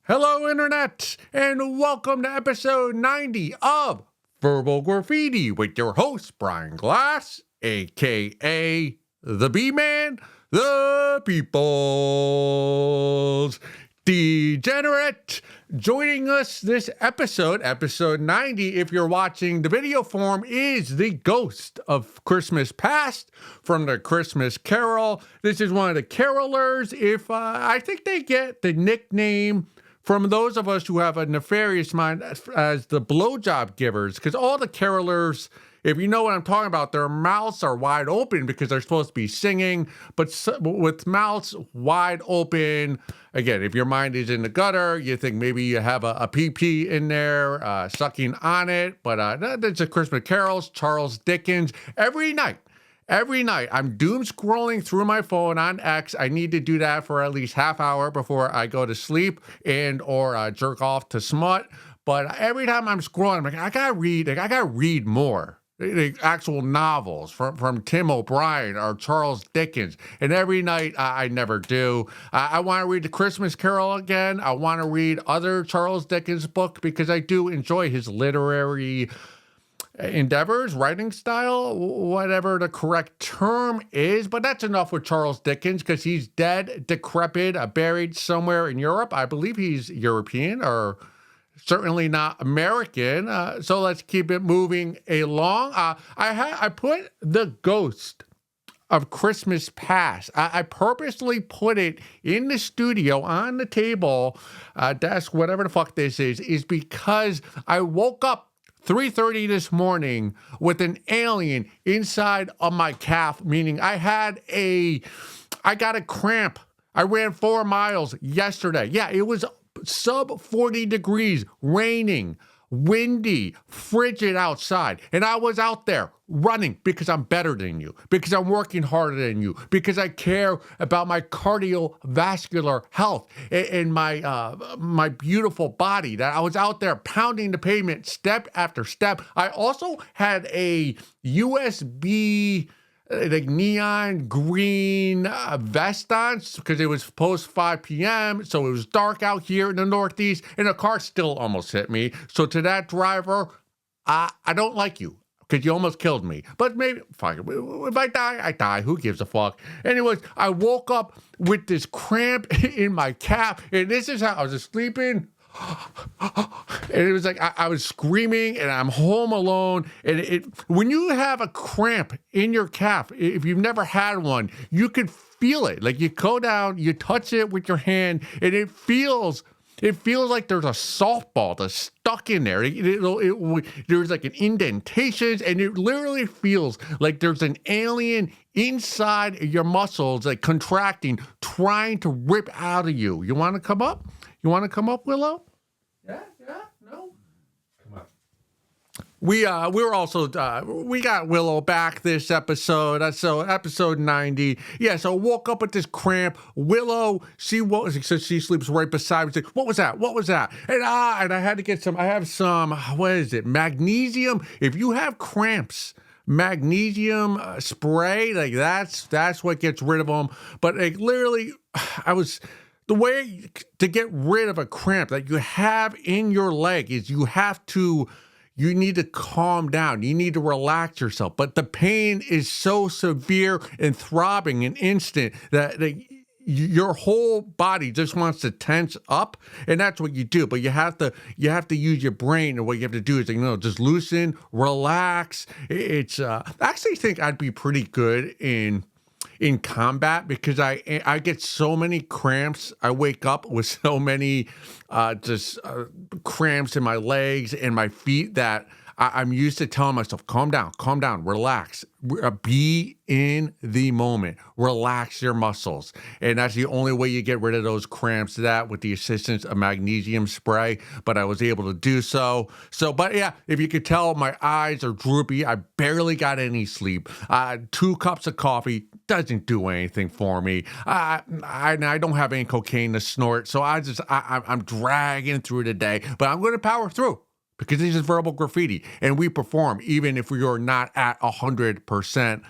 Hello, Internet, and welcome to episode 90 of Verbal Graffiti with your host, Brian Glass, aka the B-Man, the People's Degenerate. Joining us this episode 90, if you're watching the video form, is the Ghost of Christmas Past from the Christmas Carol. This is one of the carolers. I think they get the nickname from those of us who have a nefarious mind as the blowjob givers, because all the carolers, if you know what I'm talking about, their mouths are wide open because they're supposed to be singing, but with mouths wide open, again, if your mind is in the gutter, you think maybe you have a pee-pee in there, sucking on it, but that's a Christmas carols, Charles Dickens, every night, I'm doom scrolling through my phone on X. I need to do that for at least half hour before I go to sleep or jerk off to smut. But every time I'm scrolling, I'm like, I gotta read more. The actual novels from Tim O'Brien or Charles Dickens. And every night I never do. I want to read The Christmas Carol again. I want to read other Charles Dickens books because I do enjoy his literary endeavors, writing style, whatever the correct term is. But that's enough with Charles Dickens because he's dead, decrepit, buried somewhere in Europe. I believe he's European or certainly not American. So let's keep it moving along. I put The Ghost of Christmas Past. I purposely put it in the studio on the table, desk, whatever the fuck this is because I woke up 3:30 this morning with an alien inside of my calf, meaning I got a cramp. I ran 4 miles yesterday. Yeah, it was sub 40 degrees, raining, windy, frigid outside. And I was out there running because I'm better than you, because I'm working harder than you, because I care about my cardiovascular health and my beautiful body, that I was out there pounding the pavement step after step. I also had a USB like neon green vest on because it was post 5 p.m. So it was dark out here in the Northeast and the car still almost hit me. So to that driver, I don't like you because you almost killed me. But maybe, fuck it. If I die, I die. Who gives a fuck? Anyways, I woke up with this cramp in my calf, and this is how I was just sleeping. And it was like I was screaming and I'm home alone. And when you have a cramp in your calf, if you've never had one, you can feel it. Like you go down, you touch it with your hand, and it feels like there's a softball that's stuck in there. There's like an indentation, and it literally feels like there's an alien inside your muscles, like contracting, trying to rip out of you. You want to come up? You want to come up, Willow? Yeah, no. Come on. We got Willow back this episode. So episode 90. Yeah, so woke up with this cramp. Willow, she sleeps right beside me. She's like, what was that? And I had to get I have some, what is it? Magnesium. If you have cramps, magnesium spray, like that's what gets rid of them. But like literally, the way to get rid of a cramp that you have in your leg is you need to calm down. You need to relax yourself. But the pain is so severe and throbbing and instant that your whole body just wants to tense up, and that's what you do. But you have to use your brain, and what you have to do is just loosen, relax. I actually think I'd be pretty good in combat because I get so many cramps. I wake up with so many cramps in my legs and my feet that I'm used to telling myself, calm down, relax, be in the moment, relax your muscles. And that's the only way you get rid of those cramps, that with the assistance of magnesium spray. But I was able to do so. But yeah, if you could tell, my eyes are droopy. I barely got any sleep. 2 cups of coffee doesn't do anything for me. I don't have any cocaine to snort. So I'm dragging through the day, but I'm going to power through. Because this is verbal graffiti, and we perform even if we are not at 100%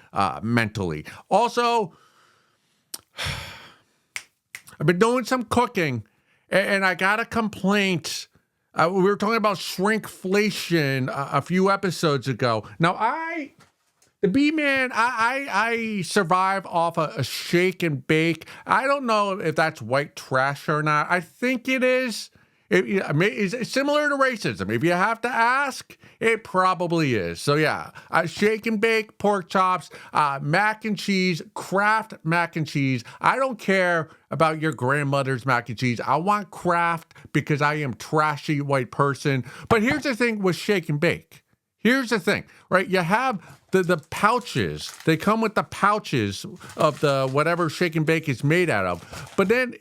mentally. Also, I've been doing some cooking, And I got a complaint. We were talking about shrinkflation a few episodes ago. Now, the B-Man, I survive off a shake and bake. I don't know if that's white trash or not. I think it is. It's similar to racism. If you have to ask, it probably is. So yeah, shake and bake, pork chops, mac and cheese, Kraft mac and cheese. I don't care about your grandmother's mac and cheese. I want Kraft because I am trashy white person. But here's the thing with shake and bake. Here's the thing, right? You have the pouches. They come with the pouches of the whatever shake and bake is made out of. But then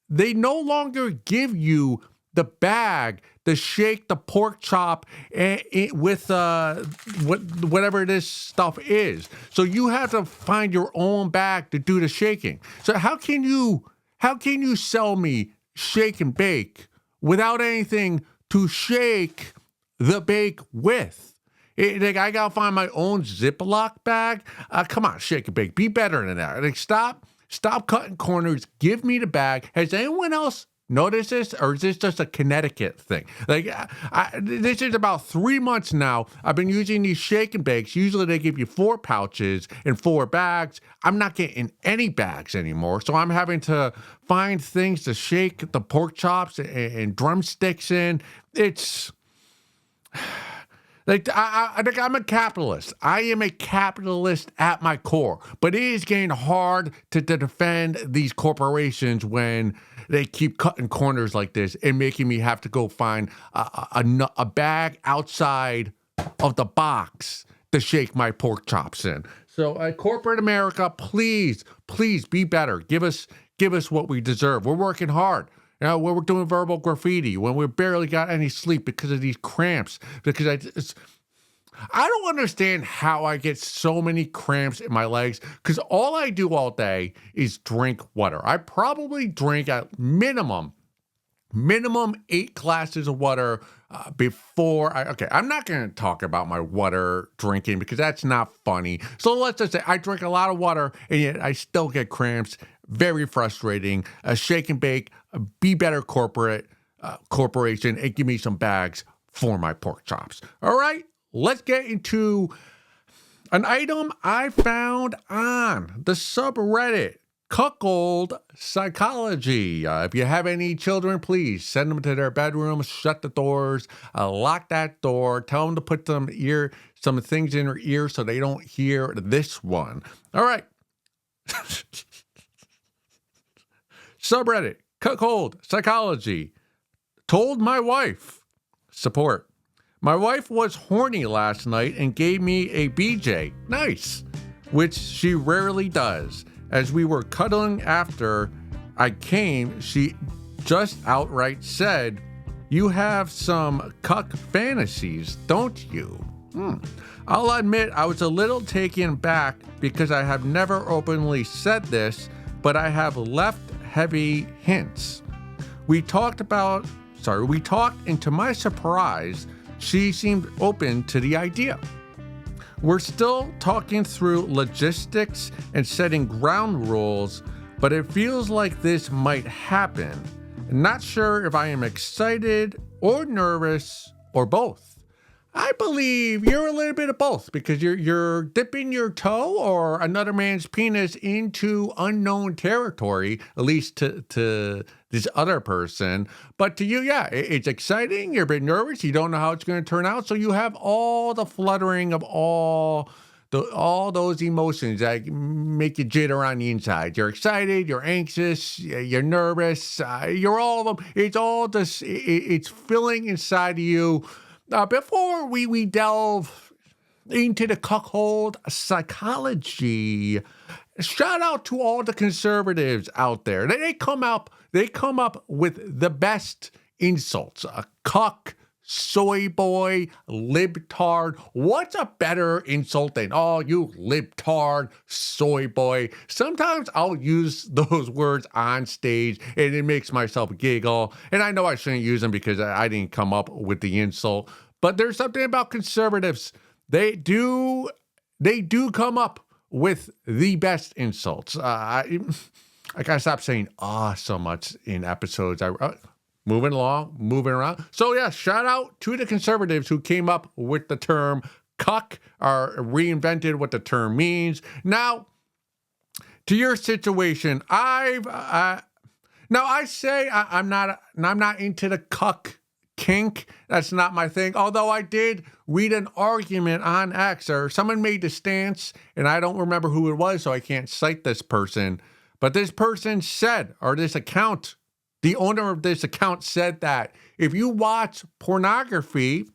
they no longer give you the bag, the shake, the pork chop, with whatever this stuff is. So you have to find your own bag to do the shaking. So how can you sell me shake and bake without anything to shake the bake with? Like I gotta find my own Ziploc bag. Come on, shake and bake. Be better than that. Like stop cutting corners. Give me the bag. Has anyone else noticed this, or is this just a Connecticut thing? Like this is about 3 months now. I've been using these shake and bakes. Usually they give you 4 pouches and 4 bags. I'm not getting any bags anymore, so I'm having to find things to shake the pork chops and drumsticks in. It's like I'm a capitalist. I am a capitalist at my core, but it is getting hard to defend these corporations when they keep cutting corners like this and making me have to go find a bag outside of the box to shake my pork chops in. So, corporate America, please be better. Give us what we deserve. We're working hard. You know, we're doing verbal graffiti when we barely got any sleep because of these cramps. Because I don't understand how I get so many cramps in my legs, because all I do all day is drink water. I probably drink at minimum 8 glasses of water before I'm not going to talk about my water drinking because that's not funny. So let's just say I drink a lot of water and yet I still get cramps. Very frustrating. Shake and bake, be better corporation, and give me some bags for my pork chops. All right, let's get into an item I found on the subreddit, Cuckold Psychology. If you have any children, please send them to their bedroom, shut the doors, lock that door, tell them to put some things in their ear so they don't hear this one. All right. Subreddit, Cuckold Psychology. Told my wife. Support. My wife was horny last night and gave me a BJ. Nice. Which she rarely does. As we were cuddling after I came, she just outright said, "You have some cuck fantasies, don't you?" I'll admit I was a little taken back because I have never openly said this, but I have left heavy hints. We talked, and to my surprise, she seemed open to the idea. We're still talking through logistics and setting ground rules, but it feels like this might happen. Not sure if I am excited or nervous or both. I believe you're a little bit of both, because you're dipping your toe or another man's penis into unknown territory, at least to this other person. But to you, yeah, it's exciting. You're a bit nervous. You don't know how it's going to turn out. So you have all the fluttering of all those emotions that make you jitter on the inside. You're excited, you're anxious, you're nervous, you're all of them. It's all just, it's filling inside of you. Before we delve into the cuckold psychology, shout out to all the conservatives out there. They come up with the best insults. A cuck, soy boy, libtard. What's a better insult than, "Oh, you libtard, soy boy"? Sometimes I'll use those words on stage and it makes myself giggle. And I know I shouldn't use them because I didn't come up with the insult. But there's something about conservatives. They do come up with the best insults. I gotta stop saying so much in episodes. moving along, moving around. So yeah, shout out to the conservatives who came up with the term cuck or reinvented what the term means. Now, to your situation, now I say I'm not into the cuck kink. That's not my thing. Although I did read an argument on X, or someone made the stance, and I don't remember who it was, so I can't cite this person. But this person said, or this account, the owner of this account said that if you watch pornography,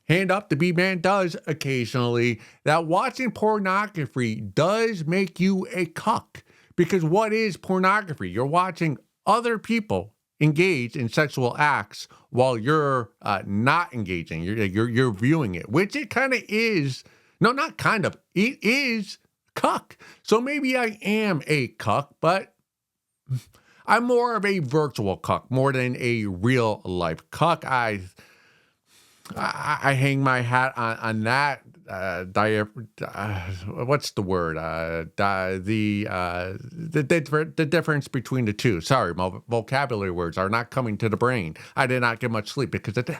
hand up, the B-Man does occasionally, that watching pornography does make you a cuck. Because what is pornography? You're watching other people engage in sexual acts while you're not engaging. You're viewing it, which it kind of is. No, not kind of. It is cuck. So maybe I am a cuck, but I'm more of a virtual cuck more than a real life cuck. I hang my hat on that. What's the word? The difference between the two. Sorry, my vocabulary words are not coming to the brain. I did not get much sleep because it's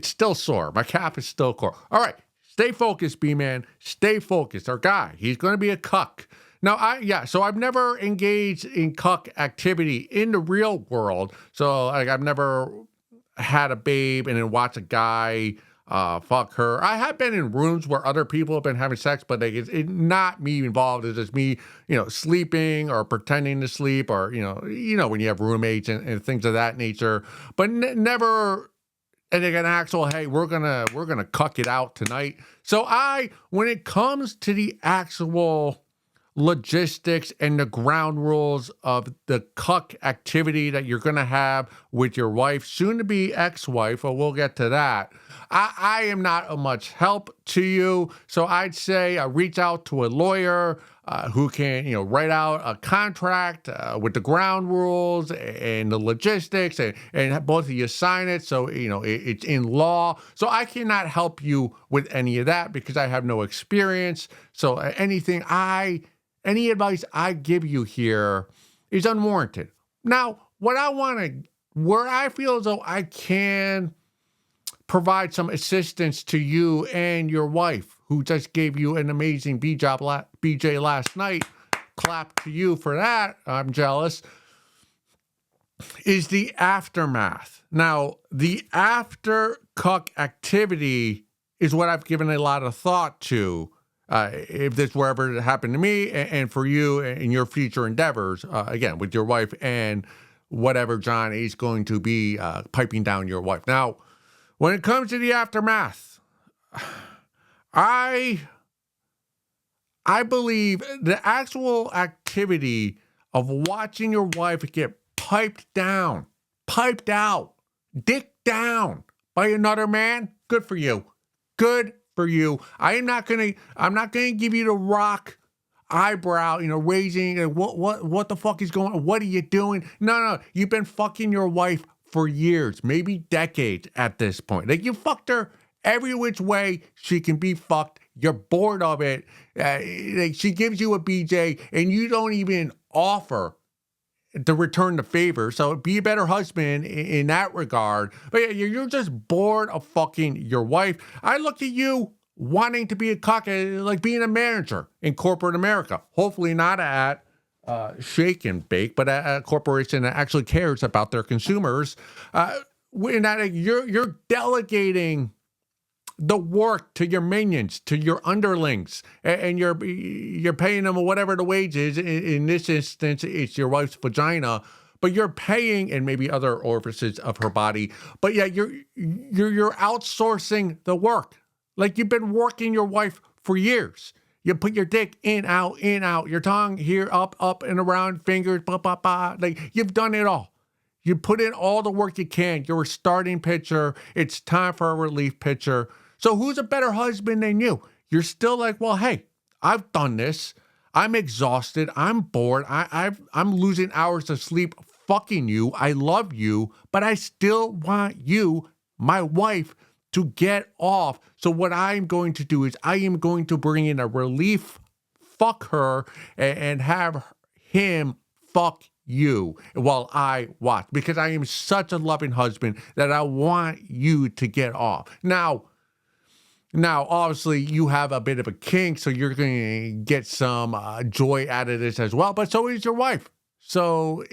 still sore. My calf is still sore. All right, stay focused, B-Man. Stay focused. Our guy, he's going to be a cuck. Now, so I've never engaged in cuck activity in the real world. So I've never had a babe and then watch a guy fuck her. I have been in rooms where other people have been having sex, but it's not me involved. It's just me, sleeping or pretending to sleep, or when you have roommates and things of that nature. But never. And they got an actual, hey, we're gonna cuck it out tonight. So when it comes to the actual logistics and the ground rules of the cuck activity that you're going to have with your wife, soon to be ex-wife, well, we'll get to that. I am not of much help to you. So I'd say reach out to a lawyer who can, write out a contract with the ground rules and the logistics, and both of you sign it. So, it's in law. So I cannot help you with any of that because I have no experience. So any advice I give you here is unwarranted. Now, where I feel as though I can provide some assistance to you and your wife, who just gave you an amazing BJ last night, clap to you for that, I'm jealous, is the aftermath. Now, the after cuck activity is what I've given a lot of thought to. If this were ever to happen to me and for you in your future endeavors, again, with your wife and whatever John is going to be piping down your wife. Now, when it comes to the aftermath, I believe the actual activity of watching your wife get piped out, dick down by another man, good for you. Good for you. I'm not gonna give you the rock eyebrow, raising, what the fuck is going on? What are you doing? No. You've been fucking your wife for years, maybe decades at this point. Like, you fucked her every which way she can be fucked. You're bored of it. She gives you a BJ and you don't even offer to return the favor. So be a better husband in that regard. But yeah, you're just bored of fucking your wife. I look at you wanting to be a cuck, like being a manager in corporate America. Hopefully not at Shake and Bake, but at a corporation that actually cares about their consumers. In that you're delegating the work to your minions, to your underlings, and you're paying them whatever the wage is. In this instance, it's your wife's vagina, but you're paying, and maybe other orifices of her body. But yeah, you're outsourcing the work. Like, you've been working your wife for years. You put your dick in, out, your tongue here, up and around, fingers, like, you've done it all. You put in all the work you can. You're a starting pitcher. It's time for a relief pitcher. So who's a better husband than you? You're still like, well, hey, I've done this. I'm exhausted. I'm bored. I'm losing hours of sleep fucking you. I love you, but I still want you, my wife, to get off. So what I'm going to do is I am going to bring in a relief fuck her and have him fuck you while I watch, because I am such a loving husband that I want you to get off. Now, obviously, you have a bit of a kink, so you're going to get some joy out of this as well, but so is your wife. So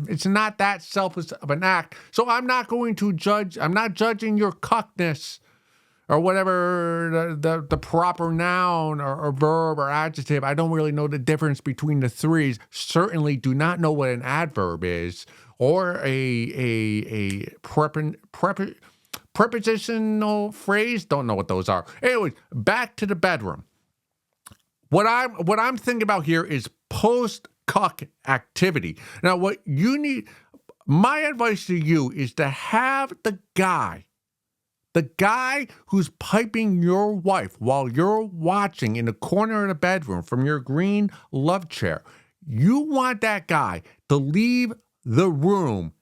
it's not that selfless of an act. So I'm not going to judge. I'm not judging your cuckness or whatever the proper noun or verb or adjective. I don't really know the difference between the threes. Certainly do not know what an adverb is or a prepositional phrase. Don't know what those are. Anyways, back to the bedroom. What I'm thinking about here is post-cuck activity. Now, what you need, my advice to you is to have the guy who's piping your wife while you're watching in the corner of the bedroom from your green love chair. You want that guy to leave the room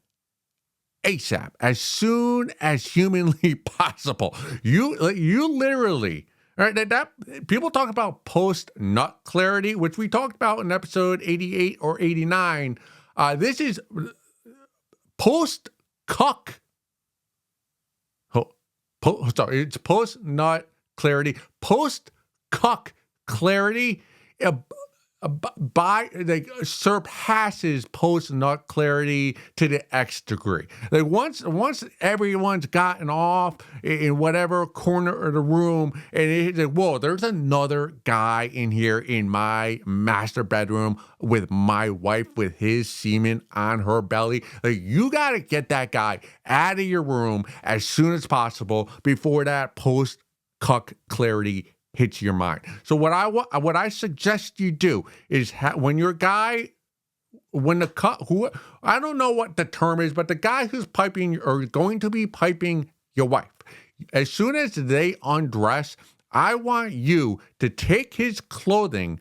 ASAP, as soon as humanly possible. You literally, all right, that people talk about post-nut clarity, which we talked about in episode 88 or 89. This is post-cuck. Sorry, it's post-nut clarity. Post-cuck clarity surpasses post-nut clarity to the X degree. Like once everyone's gotten off in whatever corner of the room, and it's like, whoa, there's another guy in here in my master bedroom with my wife with his semen on her belly. Like, you got to get that guy out of your room as soon as possible before that post-cuck clarity hits your mind. So what I suggest you do is when your guy, when the who, I don't know what the term is, but the guy who's piping or going to be piping your wife, as soon as they undress, I want you to take his clothing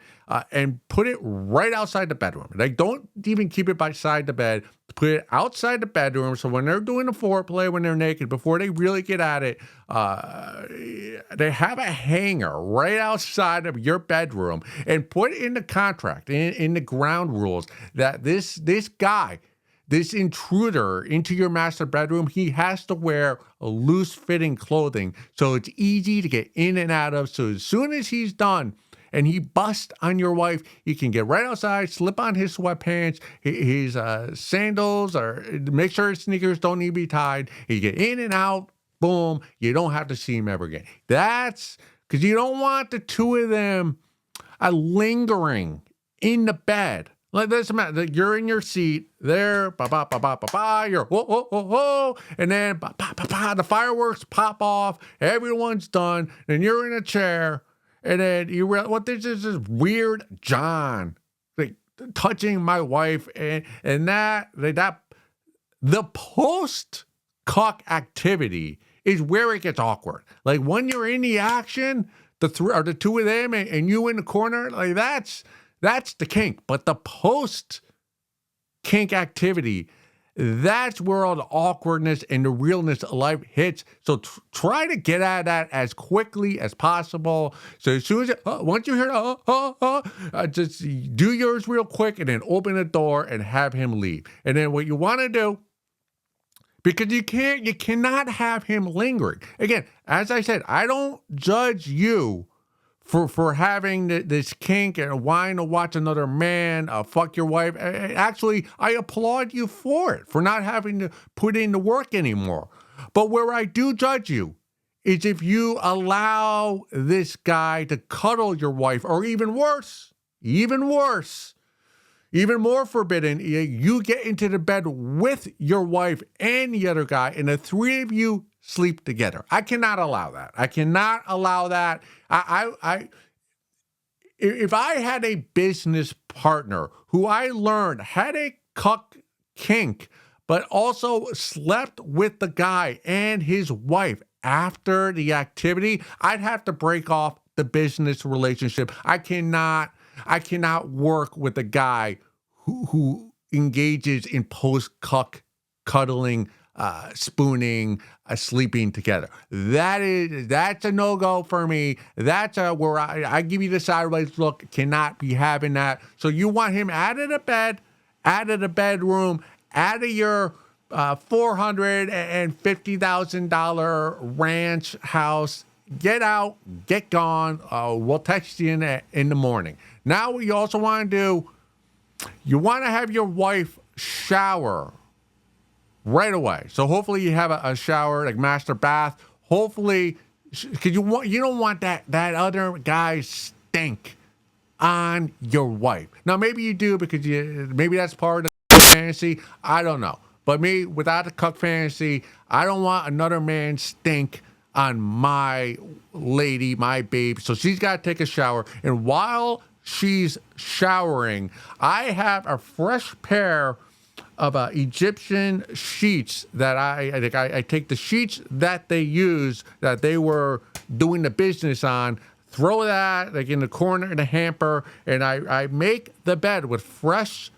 and put it right outside the bedroom. Like, don't even keep it beside the bed. Put it outside the bedroom, so when they're doing the foreplay, when they're naked, before they really get at it, they have a hanger right outside of your bedroom, and put in the contract, in the ground rules, that this guy, this intruder into your master bedroom, he has to wear a loose-fitting clothing so it's easy to get in and out of. So as soon as he's done and he busts on your wife, he can get right outside, slip on his sweatpants, his sandals, or make sure his sneakers don't need to be tied. He get in and out, boom, you don't have to see him ever again. That's because you don't want the two of them lingering in the bed. Like this, you're in your seat there, you're and then the fireworks pop off, everyone's done, and you're in a chair, and then you realize, what, this is this weird John, like touching my wife, and that the post-cuck activity is where it gets awkward. Like when you're in the action, the two of them, and you in the corner, like that's the kink. But the post-kink activity, that's where all the awkwardness and the realness of life hits. So try to get at that as quickly as possible. So as soon as once you hear just do yours real quick, and then open the door and have him leave. And then what you want to do, because you cannot have him lingering. Again, as I said, I don't judge you for having this kink and wanting to watch another man fuck your wife. Actually, I applaud you for it, for not having to put in the work anymore. But where I do judge you is if you allow this guy to cuddle your wife, or even worse, even more forbidden, you get into the bed with your wife and the other guy, and the three of you sleep together. I cannot allow that. I cannot allow that. If I had a business partner who I learned had a cuck kink, but also slept with the guy and his wife after the activity, I'd have to break off the business relationship. I cannot work with a guy who engages in post-cuck cuddling, spooning, sleeping together. That's a no-go for me. That's where I give you the sideways look. Cannot be having that. So you want him out of the bed out of the bedroom, out of your $450,000 ranch house. Get out, get gone. We'll text you in the morning. Now, what you also want to do, you want to have your wife shower right away. So hopefully you have a shower, like master bath. Hopefully, because you don't want that other guy's stink on your wife. Now maybe you do because maybe that's part of the fantasy. I don't know. But me, without the cuck fantasy, I don't want another man's stink on my lady, my babe. So she's got to take a shower. And while she's showering, I have a fresh pair of Egyptian sheets that I take the sheets that they use, that they were doing the business on, throw that like in the corner in the hamper, and I make the bed with fresh,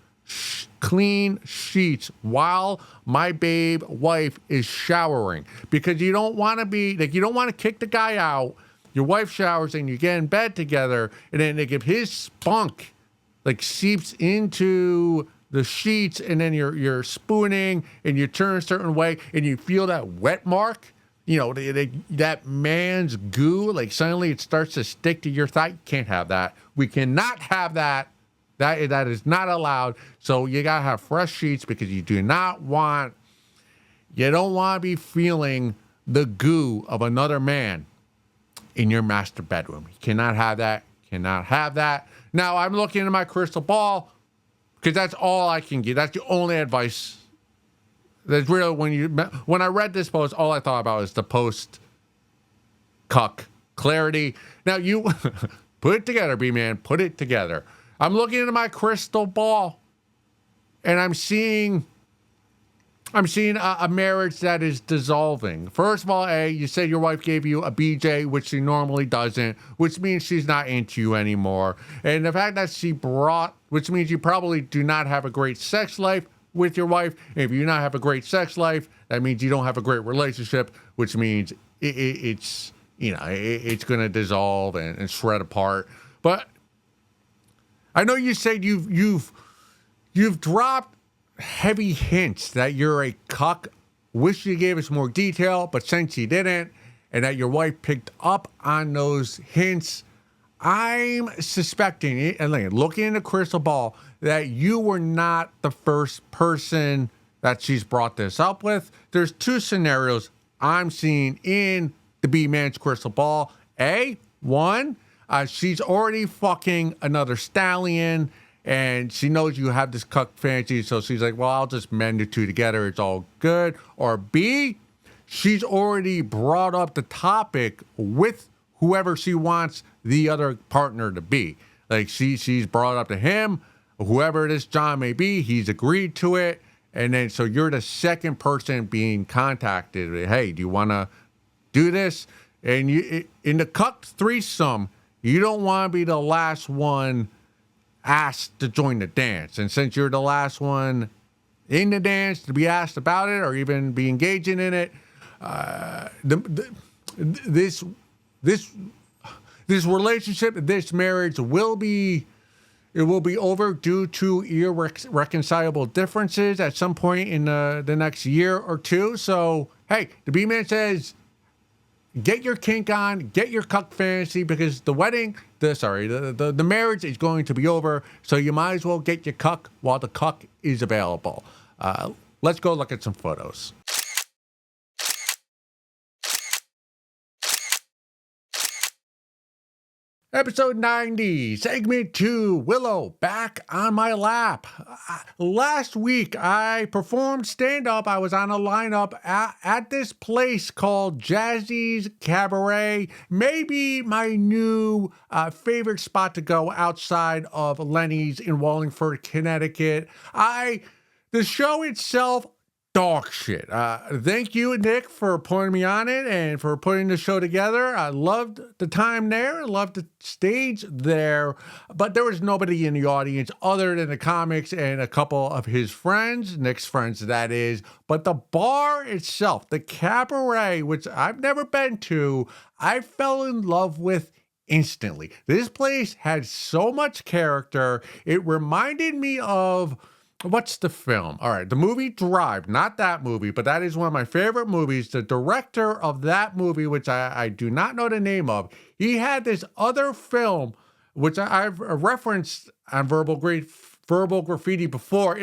clean sheets while my babe wife is showering. Because you don't want to be, like, you don't want to kick the guy out. Your wife showers and you get in bed together, and then like if his spunk like seeps into the sheets, and then you're spooning and you turn a certain way and you feel that wet mark, you know, that man's goo, like suddenly it starts to stick to your thigh. You can't have that. We cannot have that. That is not allowed. So you gotta have fresh sheets because you don't want to be feeling the goo of another man in your master bedroom. You cannot have that. Cannot have that. Now I'm looking into my crystal ball, because that's all I can give. That's the only advice. That's real. When I read this post, all I thought about is the post cuck clarity. Now you put it together, B-Man. Put it together. I'm looking into my crystal ball, and I'm seeing a marriage that is dissolving. First of all, you said your wife gave you a BJ, which she normally doesn't, which means she's not into you anymore. And the fact that which means you probably do not have a great sex life with your wife. And if you do not have a great sex life, that means you don't have a great relationship, which means it's going to dissolve and shred apart. But I know you said you've dropped heavy hints that you're a cuck. Wish you gave us more detail, but since you didn't, and that your wife picked up on those hints, I'm suspecting, and looking in the crystal ball, that you were not the first person that she's brought this up with. There's two scenarios I'm seeing in the B-Man's crystal ball. One, she's already fucking another stallion, and she knows you have this cuck fantasy, so she's like, well, I'll just mend the two together. It's all good. Or B, she's already brought up the topic with whoever she wants the other partner to be. Like she's brought up to him, whoever this John may be, he's agreed to it. And then so you're the second person being contacted. Hey, do you want to do this? And you in the cuck threesome, you don't want to be the last one asked to join the dance. And since you're the last one in the dance to be asked about it or even be engaging in it, this relationship, this marriage will be over due to irreconcilable differences at some point in the next year or two. So, hey, the B-Man says, get your kink on, get your cuck fantasy, because the marriage is going to be over. So you might as well get your cuck while the cuck is available. Let's go look at some photos. Episode 90, segment 2, Willow, back on my lap. Last week, I performed stand-up. I was on a lineup at this place called Jazzy's Cabaret. Maybe my new favorite spot to go outside of Lenny's in Wallingford, Connecticut. The show itself, dog shit. Thank you, Nick, for putting me on it and for putting the show together. I loved the time there. I loved the stage there. But there was nobody in the audience other than the comics and a couple of his friends, Nick's friends, that is. But the bar itself, the cabaret, which I've never been to, I fell in love with instantly. This place had so much character. It reminded me of what's the film? All right, the movie Drive, not that movie, but that is one of my favorite movies. The director of that movie, which I do not know the name of, he had this other film, which I've referenced on Verbal Graffiti before.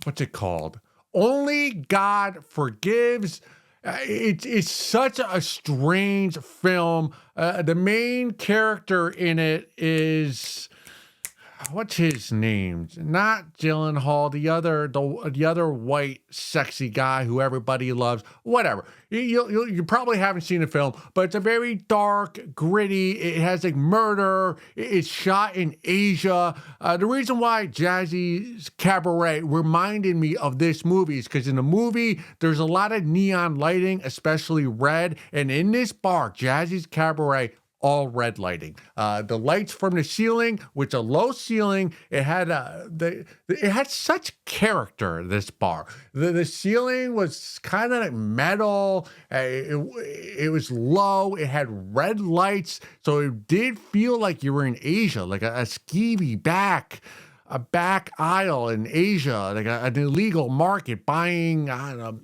What's it called? Only God Forgives. It's such a strange film. The main character in it is, what's his name? Not Gyllenhaal, the other white sexy guy who everybody loves. Whatever. You probably haven't seen the film, but it's a very dark, gritty. It has like murder. It's shot in Asia. The reason why Jazzy's Cabaret reminded me of this movie is because in the movie there's a lot of neon lighting, especially red, and in this bar, Jazzy's Cabaret, all red lighting. The lights from the ceiling, which a low ceiling, it had such character. This bar, the ceiling was kind of like metal. It was low. It had red lights, so it did feel like you were in Asia, like a skeevy back aisle in Asia, like an illegal market buying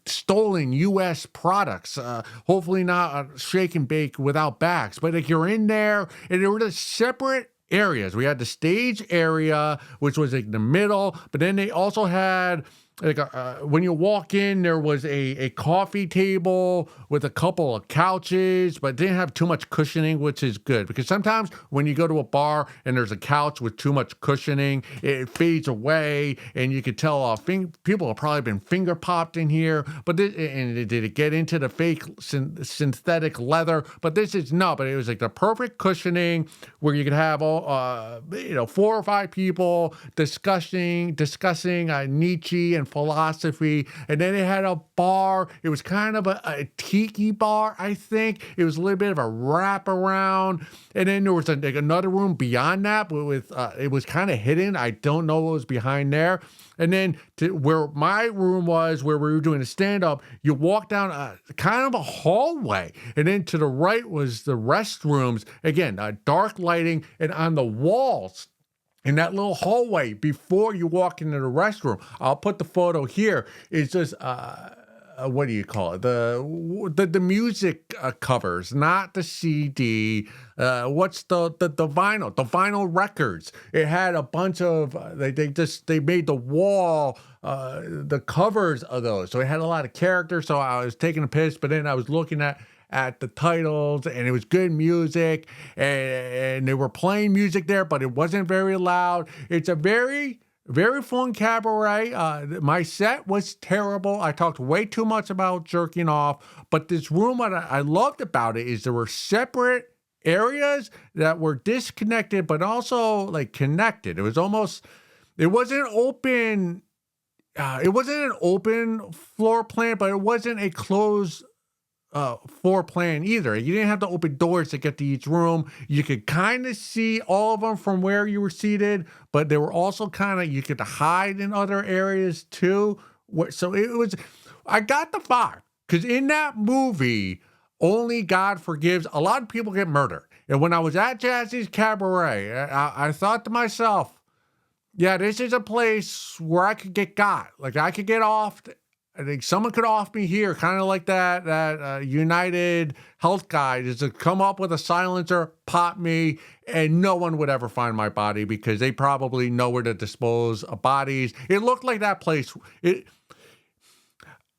stolen U.S. products. Hopefully not shake and bake without backs, but like you're in there, and there were the separate areas. We had the stage area, which was like the middle, but then they also had like when you walk in, there was a coffee table with a couple of couches, but it didn't have too much cushioning, which is good because sometimes when you go to a bar and there's a couch with too much cushioning, it fades away, and you could tell people have probably been finger popped in here. But did it get into the fake synthetic leather? But this is not. But it was like the perfect cushioning where you could have all 4 or 5 people discussing Nietzsche and philosophy, and then it had a bar. It was kind of a tiki bar, I think. It was a little bit of a wraparound, and then there was another room beyond that with it was kind of hidden. I don't know what was behind there. And then to where my room was, where we were doing a stand-up, you walk down kind of a hallway, and then to the right was the restrooms. Again, dark lighting, and on the walls in that little hallway before you walk into the restroom, I'll put the photo here. It's just what do you call it? The music covers, not the CD. What's the vinyl? The vinyl records. It had a bunch of they made the wall the covers of those. So it had a lot of character. So I was taking a piss, but then I was looking at the titles, and it was good music, and they were playing music there, but it wasn't very loud. It's a very, very fun cabaret. My set was terrible. I talked way too much about jerking off, but this room, what I loved about it is there were separate areas that were disconnected, but also like connected. It wasn't open. It wasn't an open floor plan, but it wasn't a closed floor plan either. You didn't have to open doors to get to each room. You could kind of see all of them from where you were seated, but they were also you could hide in other areas too. So I got the vibe, because in that movie, Only God Forgives, a lot of people get murdered. And when I was at Jazzy's Cabaret, I thought to myself, yeah, this is a place where I could get got. Like I could get off. I think someone could off me here, kind of like that United Health guy, just to come up with a silencer, pop me, and no one would ever find my body because they probably know where to dispose of bodies. It looked like that place. It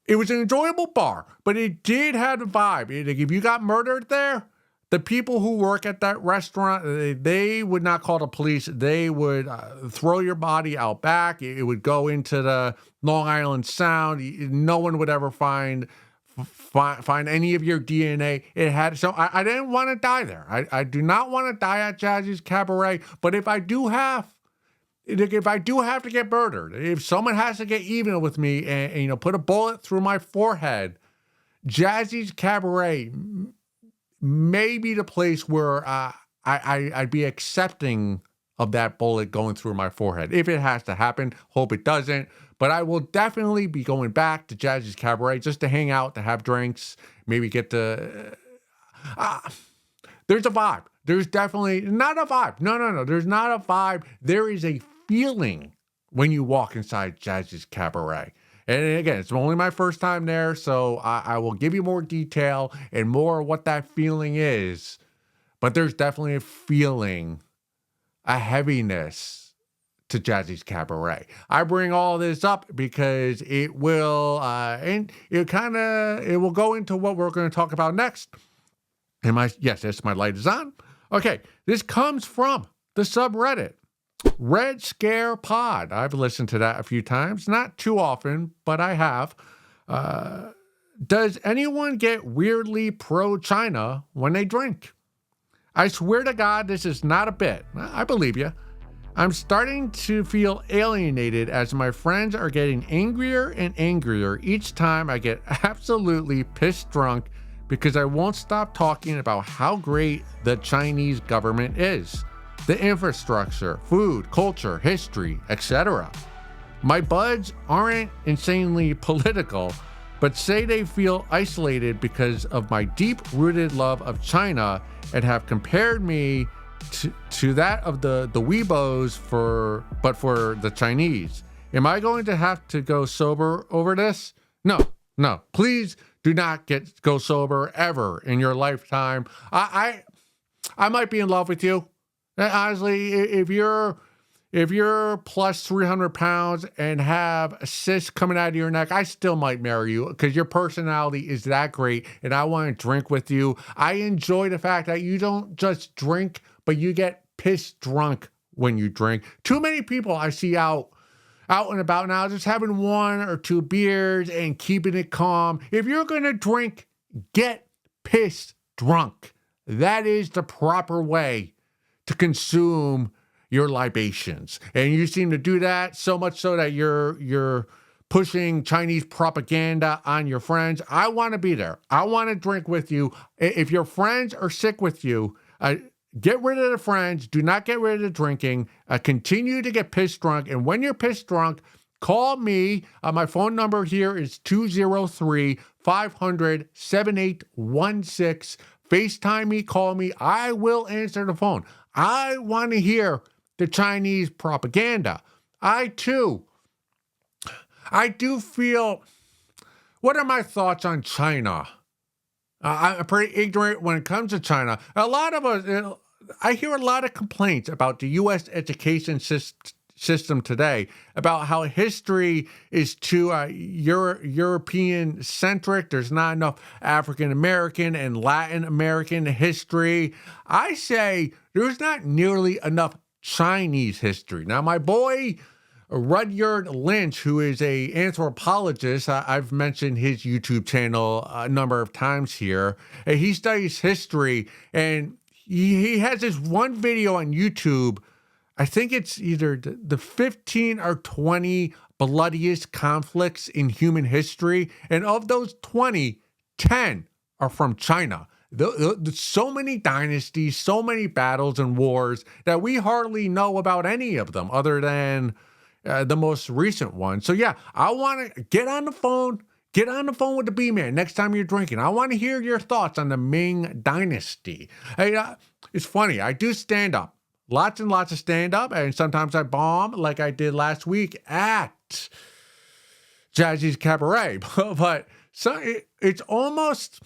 was an enjoyable bar, but it did have a vibe. If you got murdered there, the people who work at that restaurant, they would not call the police. They would throw your body out back. It would go into the Long Island Sound. No one would ever find any of your DNA. So I didn't want to die there. I do not want to die at Jazzy's Cabaret. But if I do have to get murdered, if someone has to get even with me and put a bullet through my forehead, Jazzy's Cabaret may be the place where I'd be accepting of that bullet going through my forehead. If it has to happen, hope it doesn't. But I will definitely be going back to Jazzy's Cabaret just to hang out, to have drinks, maybe get to... there's a vibe. There's definitely not a vibe. No. There's not a vibe. There is a feeling when you walk inside Jazzy's Cabaret. And again, it's only my first time there, so I will give you more detail and more what that feeling is. But there's definitely a feeling, a heaviness to Jazzy's Cabaret. I bring all this up because it will, and it will go into what we're going to talk about next. Yes, my light is on. Okay, this comes from the subreddit, Redscare Pod. I've listened to that a few times, not too often, but I have. Does anyone get weirdly pro-China when they drink? I swear to God, this is not a bit. I believe you. I'm starting to feel alienated as my friends are getting angrier and angrier each time I get absolutely pissed drunk because I won't stop talking about how great the Chinese government is, the infrastructure, food, culture, history, etc. My buds aren't insanely political, but say they feel isolated because of my deep-rooted love of China and have compared me to that of the Weebos for the Chinese. Am I going to have to go sober over this? No, please do not go sober ever in your lifetime. I might be in love with you. Honestly, if you're plus 300 pounds and have a cyst coming out of your neck, I still might marry you because your personality is that great and I want to drink with you. I enjoy the fact that you don't just drink, but you get pissed drunk when you drink. Too many people I see out and about now just having 1 or 2 beers and keeping it calm. If you're going to drink, get pissed drunk. That is the proper way to consume your libations. And you seem to do that so much so that you're pushing Chinese propaganda on your friends. I want to be there. I want to drink with you. If your friends are sick with you, get rid of the friends. Do not get rid of the drinking. Continue to get pissed drunk. And when you're pissed drunk, call me. My phone number here is 203-500-7816. FaceTime me, call me. I will answer the phone. I want to hear the Chinese propaganda. I do feel, what are my thoughts on China? I'm pretty ignorant when it comes to China. A lot of us, I hear a lot of complaints about the U.S. education system today, about how history is too European centric. There's not enough African American and Latin American history. I say there's not nearly enough Chinese history. Now, my boy Rudyard Lynch, who is an anthropologist, I've mentioned his YouTube channel a number of times here. He studies history, and he has this one video on YouTube. I think it's either the 15 or 20 bloodiest conflicts in human history. And of those 20, 10 are from China. So many dynasties, so many battles and wars that we hardly know about any of them other than the most recent one. So yeah, I want to get on the phone with the B-Man next time you're drinking. I want to hear your thoughts on the Ming Dynasty. Hey, it's funny, I do stand up. Lots and lots of stand-up, and sometimes I bomb like I did last week at Jazzy's Cabaret. But it's almost,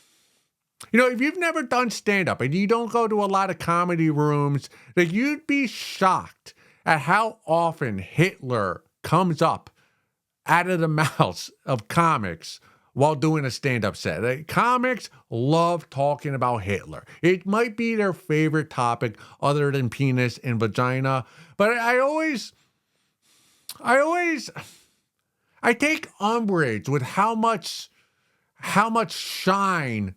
if you've never done stand-up and you don't go to a lot of comedy rooms, that you'd be shocked at how often Hitler comes up out of the mouths of comics while doing a stand-up set. Comics love talking about Hitler. It might be their favorite topic other than penis and vagina, but I take umbrage with how much shine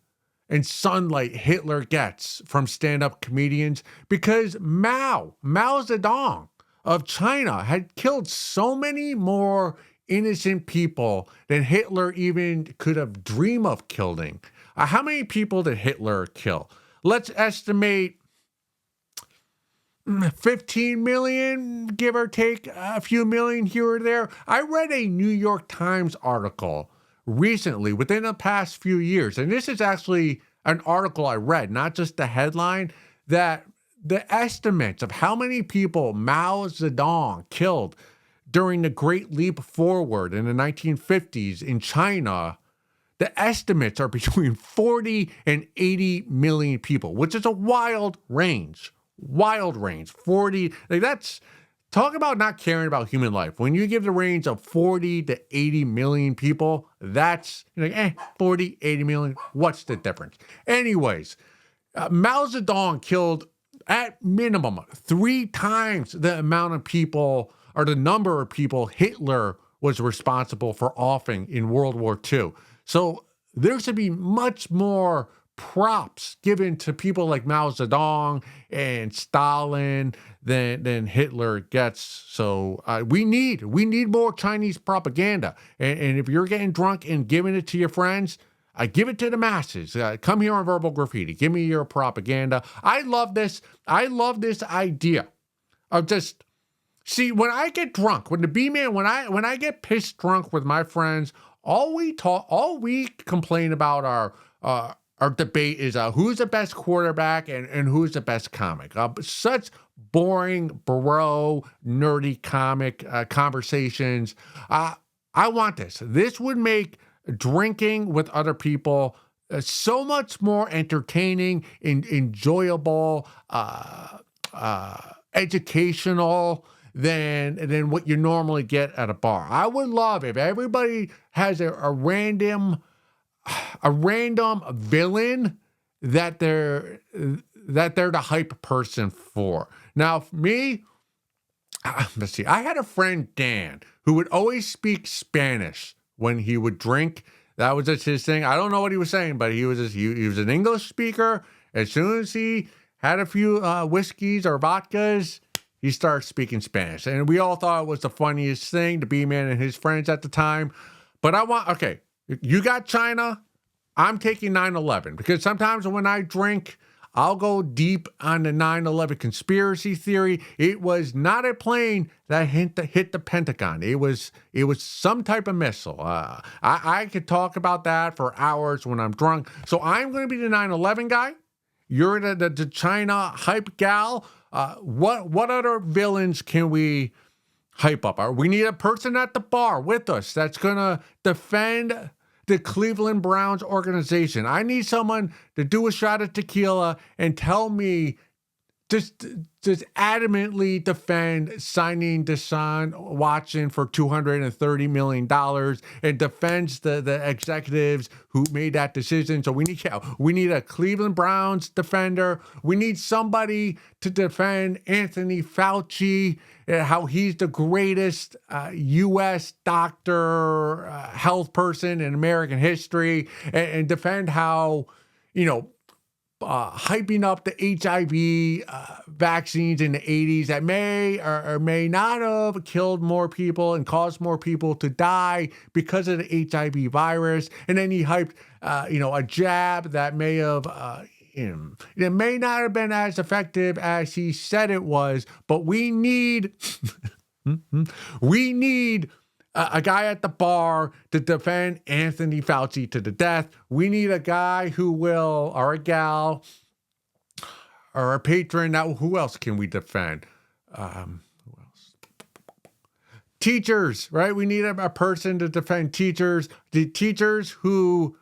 and sunlight Hitler gets from stand-up comedians, because Mao Zedong of China had killed so many more innocent people than Hitler even could have dreamed of killing. How many people did Hitler kill? Let's estimate 15 million, give or take a few million here or there. I read a New York Times article recently, within the past few years, and this is actually an article I read, not just the headline, that the estimates of how many people Mao Zedong killed during the Great Leap Forward in the 1950s in China, the estimates are between 40 and 80 million people, which is a wild range. Wild range. 40, like that's, talk about not caring about human life. When you give the range of 40 to 80 million people, that's, 40, 80 million, what's the difference? Anyways, Mao Zedong killed at minimum 3 times the amount of people or the number of people Hitler was responsible for offing in World War II. So there should be much more props given to people like Mao Zedong and Stalin than Hitler gets. So we need more Chinese propaganda. And if you're getting drunk and giving it to your friends, give it to the masses. Come here on Verbal Graffiti. Give me your propaganda. I love this. I love this idea of just, see, when I get drunk, when the B-Man, when I get pissed drunk with my friends, all we complain about our debate is who's the best quarterback and who's the best comic. Such boring, bro, nerdy comic conversations. I want this. This would make drinking with other people so much more entertaining, enjoyable, educational than what you normally get at a bar. I would love if everybody has a random villain that they're the hype person for. Now, for me, let's see. I had a friend, Dan, who would always speak Spanish when he would drink. That was just his thing. I don't know what he was saying, but he was an English speaker. As soon as he had a few whiskeys or vodkas, he started speaking Spanish. And we all thought it was the funniest thing, the B-Man and his friends at the time. But okay, you got China, I'm taking 9/11. Because sometimes when I drink, I'll go deep on the 9/11 conspiracy theory. It was not a plane that hit the Pentagon. It was some type of missile. I could talk about that for hours when I'm drunk. So I'm going to be the 9/11 guy. You're the China hype gal. What other villains can we hype up? We need a person at the bar with us that's going to defend the Cleveland Browns organization. I need someone to do a shot of tequila and tell me, just adamantly defend signing Deshaun Watson for $230 million and defends the executives who made that decision. So we need a Cleveland Browns defender. We need somebody to defend Anthony Fauci, how he's the greatest U.S. doctor, health person in American history, and defend how, hyping up the HIV vaccines in the 80s that may or may not have killed more people and caused more people to die because of the HIV virus. And then he hyped, a jab that may have, it may not have been as effective as he said it was, but we need, a guy at the bar to defend Anthony Fauci to the death. We need a guy who will, or a gal, or a patron. Now, who else can we defend? Who else? Teachers, right? We need a person to defend teachers. The teachers who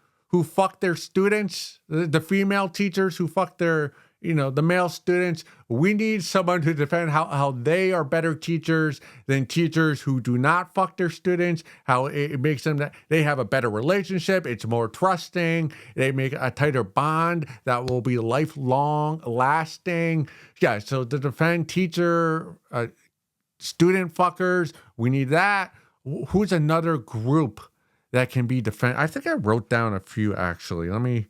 fuck their students, the female teachers who fuck their, the male students. We need someone to defend how they are better teachers than teachers who do not fuck their students, how it makes them that they have a better relationship. It's more trusting. They make a tighter bond that will be lifelong lasting. Yeah. So to defend teacher, student fuckers, we need that. Who's another group that can be defended? I think I wrote down a few actually. Let me,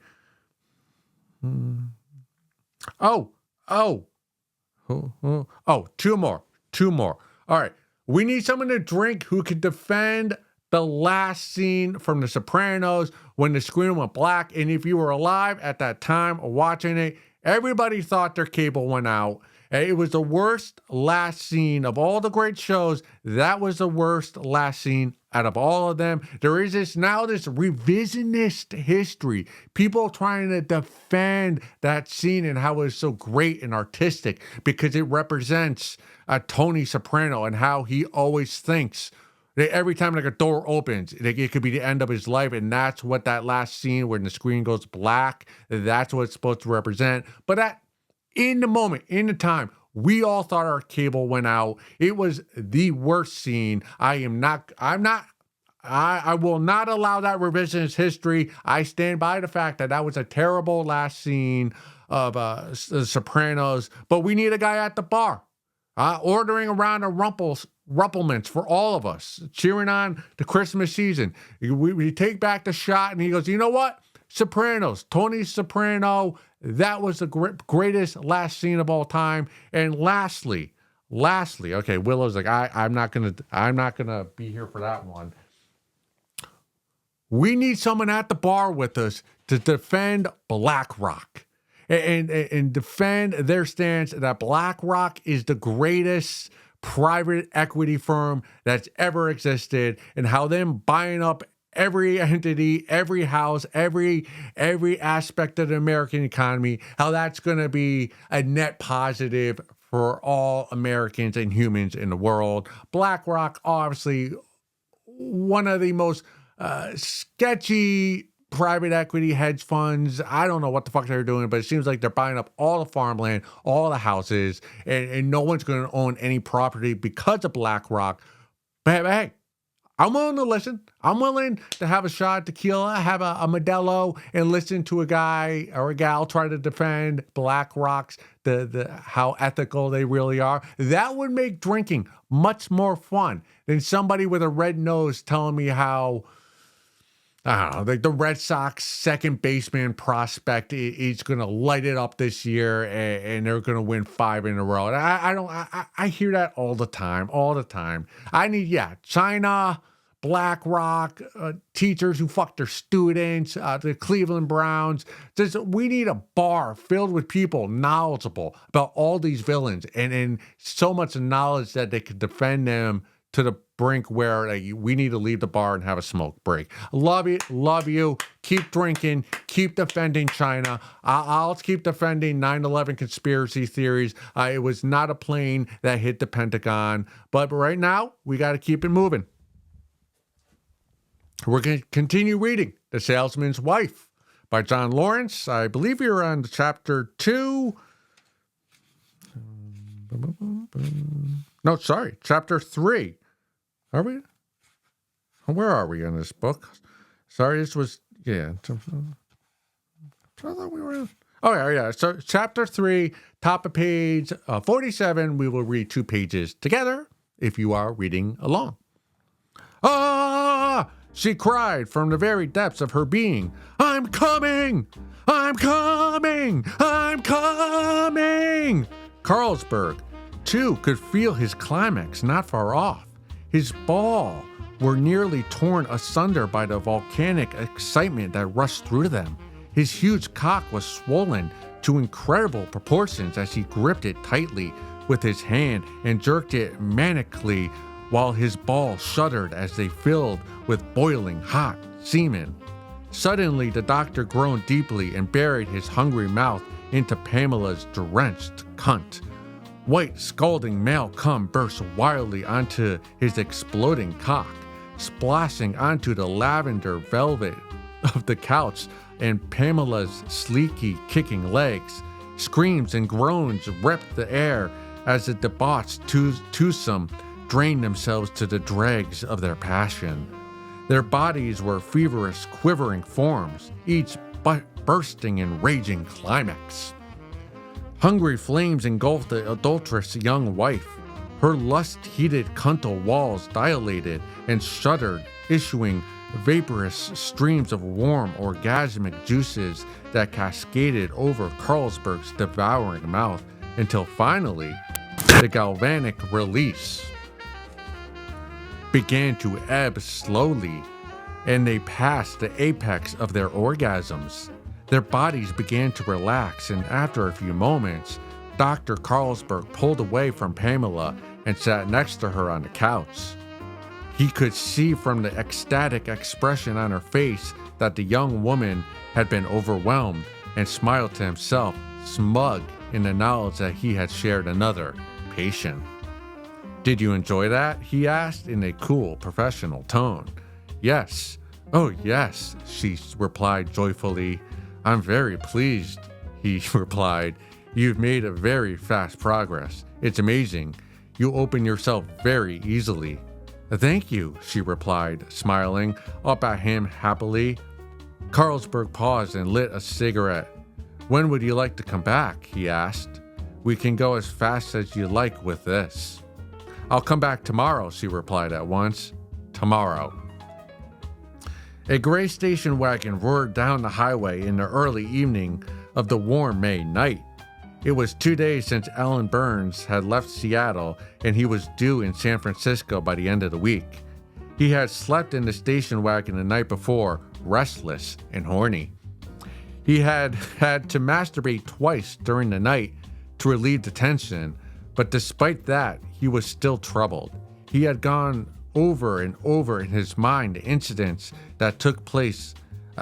two more. All right. We need someone to drink who can defend the last scene from The Sopranos when the screen went black. And if you were alive at that time watching it, everybody thought their cable went out. It was the worst last scene of all the great shows. That was the worst last scene out of all of them. There is this revisionist history. People trying to defend that scene and how it's so great and artistic because it represents Tony Soprano and how he always thinks that every time like a door opens, it could be the end of his life. And that's what that last scene when the screen goes black, that's what it's supposed to represent. But in the moment, in the time, we all thought our cable went out. It was the worst scene. I will not allow that revisionist history. I stand by the fact that was a terrible last scene of The Sopranos. But we need a guy at the bar, ordering around a Rumplemans for all of us, cheering on the Christmas season. We take back the shot, and he goes, you know what? Sopranos, Tony Soprano, that was the greatest last scene of all time. And lastly, okay, Willow's like, I'm not gonna be here for that one. We need someone at the bar with us to defend BlackRock and defend their stance that BlackRock is the greatest private equity firm that's ever existed, and how them buying up every entity, every house, every aspect of the American economy, how that's going to be a net positive for all Americans and humans in the world. BlackRock, obviously, one of the most sketchy private equity hedge funds. I don't know what the fuck they're doing, but it seems like they're buying up all the farmland, all the houses, and no one's going to own any property because of BlackRock. But hey, I'm willing to listen. I'm willing to have a shot at tequila, have a Modelo, and listen to a guy or a gal try to defend BlackRock's how ethical they really are. That would make drinking much more fun than somebody with a red nose telling me how, I don't know, like the Red Sox second baseman prospect is going to light it up this year and they're going to win 5 in a row. And I hear that all the time. I need, China, BlackRock, teachers who fuck their students, the Cleveland Browns. We need a bar filled with people knowledgeable about all these villains and so much knowledge that they could defend them to the brink where we need to leave the bar and have a smoke break. Love you. Keep drinking. Keep defending China. I'll keep defending 9/11 conspiracy theories. It was not a plane that hit the Pentagon. But right now, we got to keep it moving. We're going to continue reading The Salesman's Wife by John Lawrence. I believe you're on chapter 2. No, sorry, chapter 3. Are we? Where are we in this book? Sorry, this was, I thought we were in. Oh, yeah. So chapter 3, top of page 47. We will read 2 pages together if you are reading along. Ah! She cried from the very depths of her being. I'm coming! I'm coming! I'm coming! Carlsberg, too, could feel his climax not far off. His balls were nearly torn asunder by the volcanic excitement that rushed through them. His huge cock was swollen to incredible proportions as he gripped it tightly with his hand and jerked it manically while his balls shuddered as they filled with boiling hot semen. Suddenly, the doctor groaned deeply and buried his hungry mouth into Pamela's drenched cunt. White, scalding male cum burst wildly onto his exploding cock, splashing onto the lavender velvet of the couch and Pamela's sleeky, kicking legs. Screams and groans ripped the air as the debauched twosome drained themselves to the dregs of their passion. Their bodies were feverish, quivering forms, each bursting in raging climax. Hungry flames engulfed the adulterous young wife. Her lust-heated cuntal walls dilated and shuddered, issuing vaporous streams of warm, orgasmic juices that cascaded over Carlsberg's devouring mouth until finally the galvanic release began to ebb slowly, and they passed the apex of their orgasms. Their bodies began to relax, and after a few moments, Dr. Carlsberg pulled away from Pamela and sat next to her on the couch. He could see from the ecstatic expression on her face that the young woman had been overwhelmed, and smiled to himself, smug in the knowledge that he had shared another patient. "Did you enjoy that?" he asked in a cool, professional tone. "Yes. Oh, yes," she replied joyfully. "I'm very pleased," he replied. "You've made a very fast progress. It's amazing. You open yourself very easily." "Thank you," she replied, smiling up at him happily. Carlsberg paused and lit a cigarette. "When would you like to come back?" he asked. "We can go as fast as you like with this." "I'll come back tomorrow," she replied at once. "Tomorrow." A gray station wagon roared down the highway in the early evening of the warm May night. It was 2 days since Alan Burns had left Seattle, and he was due in San Francisco by the end of the week. He had slept in the station wagon the night before, restless and horny. He had had to masturbate twice during the night to relieve the tension, but despite that, he was still troubled. He had gone over and over in his mind the incidents that took place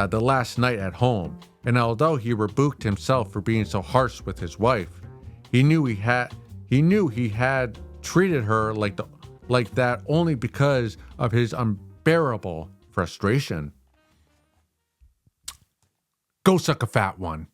the last night at home, and although he rebuked himself for being so harsh with his wife, he knew he had treated her like that only because of his unbearable frustration. Go suck a fat one.